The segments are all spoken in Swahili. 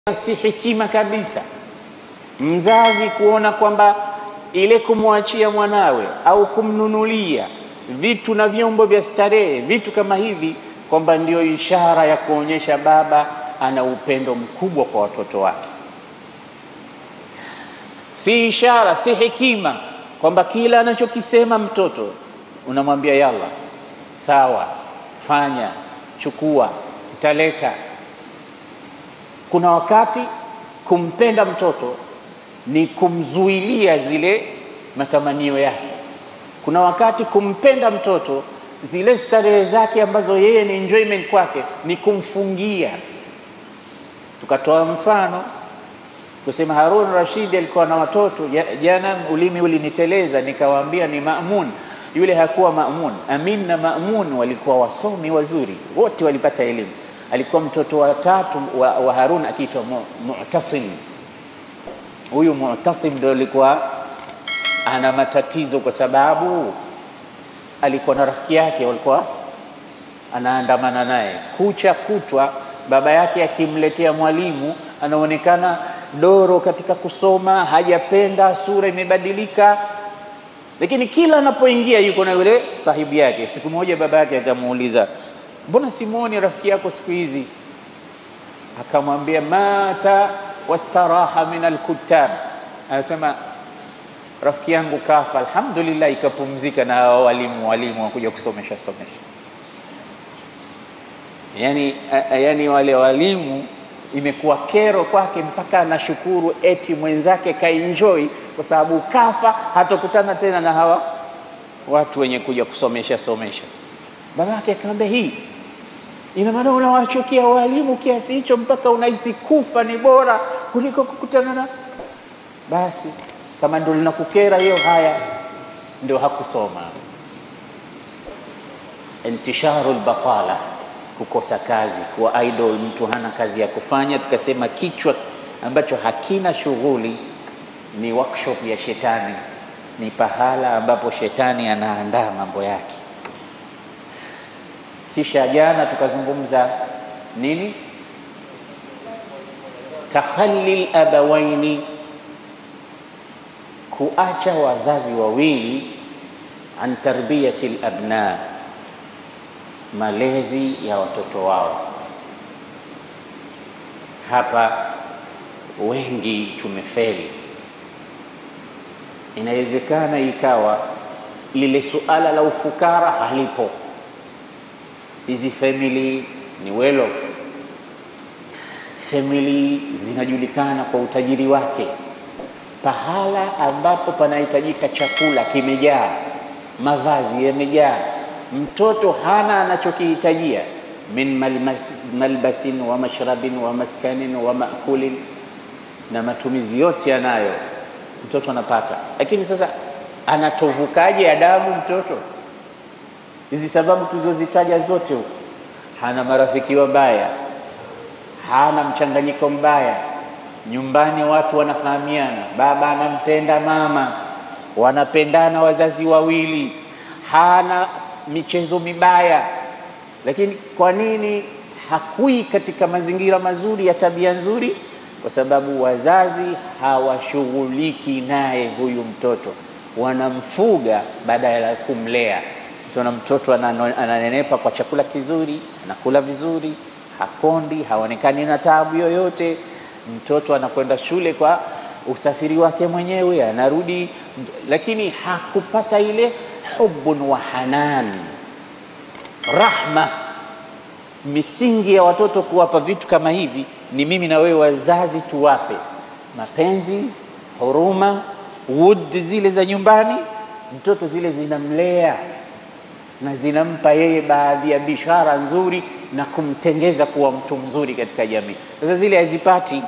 Si hekima kabisa mzazi kuona kwamba ile kumwachia mwanawe au kumnunulia vitu na vyombo vya starehe, vitu kama hivi, kwamba ndio ishara ya kuonyesha baba ana upendo mkubwa kwa watoto wake. Si ishara, si hekima kwamba kila anachokisema mtoto unamwambia yalla, sawa, fanya, chukua, utaleta. Kuna wakati kumpenda mtoto ni kumzuilia zile matamanio yake. Kuna wakati kumpenda mtoto, zile starehe zake ambazo yeye ni enjoyment kwake, ni kumfungia. Tukatoa mfano kusema Harun Rashid alikuwa na watoto. Jana ulimi uliniteleza, nikawaambia ni Ma'mun. Yule hakuwa Ma'mun. Amin na Ma'mun walikuwa wasomi wazuri, wote walipata elimu. Alikuwa mtoto wa tatu wa Harun akiitwa Mu'tasim. Huyu Mu'tasim ndio alikuwa ana matatizo, kwa sababu alikuwa na rafiki yake, walikuwa anaandamana naye kucha kutwa. Baba yake akimletea mwalimu, anaonekana doro katika kusoma, hajapenda, sura imebadilika, lakini kila anapoingia yuko na yule sahibi yake. Siku moja baba yake akamuuliza, mbona simuoni rafiki yako siku hizi? Akamwambia, mata wastaraha min alkutab. Anasema rafiki yangu kafa, alhamdulillah, ikapumzika na walimu wakuja kusomesha. Yani wale walimu imekuwa kero kwake, mpaka anashukuru eti mwenzake kaenjoy, kwa sababu kafa, hatokutana tena na hawa watu wenye kuja kusomesha. Baba yake akamwambia, hii ina maana unawachukia walimu kiasi hicho mpaka unahisi kufa ni bora kuliko kukutana na? Basi kama ndio linakukera hiyo, haya ndio hakusoma. Intisharul batala, kukosa kazi, kuwa idol, mtu hana kazi ya kufanya. Tukasema kichwa ambacho hakina shughuli ni workshop ya shetani, ni pahala ambapo shetani anaandaa mambo yake. Kisha jana tukazungumza nini? Takhalli abawaini, kuacha wazazi wawili an tarbiyati alabna, malezi ya watoto wao. Hapa wengi tumefeli. Inawezekana ikawa lile suala la ufukara halipo. Hizi family ni well off, family zinajulikana kwa utajiri wake. Pahala ambapo panahitajika chakula kimejaa, mavazi yamejaa, mtoto hana anachokihitajia, min malbasin wa mashrabin wa maskanin wa maakulin, na matumizi yote yanayo, mtoto anapata. Lakini sasa anatovukaje adabu mtoto? Hizi sababu tulizozitaja zote huko. Hana marafiki wabaya, hana mchanganyiko mbaya, nyumbani watu wanafahamiana, baba anampenda mama, wanapendana wazazi wawili, hana michezo mibaya. Lakini kwa nini hakui katika mazingira mazuri ya tabia nzuri? Kwa sababu wazazi hawashughuliki naye huyu mtoto, wanamfuga badala ya kumlea. Tuna mtoto ananenepa kwa chakula kizuri, anakula vizuri, hakondi, haonekani na taabu yoyote. Mtoto anakwenda shule kwa usafiri wake mwenyewe, anarudi, lakini hakupata ile hubbun wa hanan, rahma. Misingi ya watoto kuwapa vitu kama hivi ni mimi na wewe wazazi tuwape mapenzi, huruma, wood zile za nyumbani. Mtoto zile zinamlea na zinampa yeye baadhi ya bishara nzuri na kumtengeza kuwa mtu mzuri katika jamii. Sasa zile hazipati.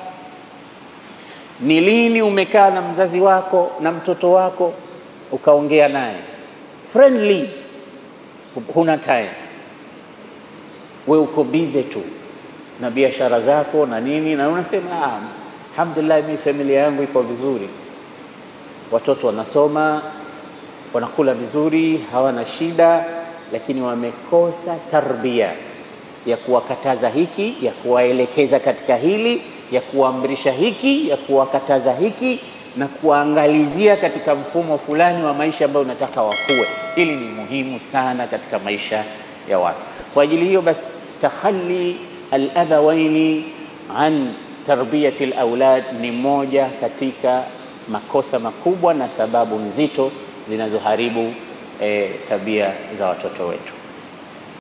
Ni lini umekaa na mzazi wako na mtoto wako ukaongea naye friendly? Huna time, we uko busy tu na biashara zako na nini, na unasema alhamdulillah, mimi familia yangu iko vizuri, watoto wanasoma, wanakula vizuri, hawana shida. Lakini wamekosa tarbia ya kuwakataza hiki, ya kuwaelekeza katika hili, ya kuamrisha hiki, ya kuwakataza hiki, na kuangalizia katika mfumo fulani wa maisha ambao unataka wakue. Hili ni muhimu sana katika maisha ya watu. Kwa ajili hiyo basi, takhalli al-abawaini an tarbiyati al-aulad ni moja katika makosa makubwa na sababu nzito zinazoharibu tabia za watoto wetu.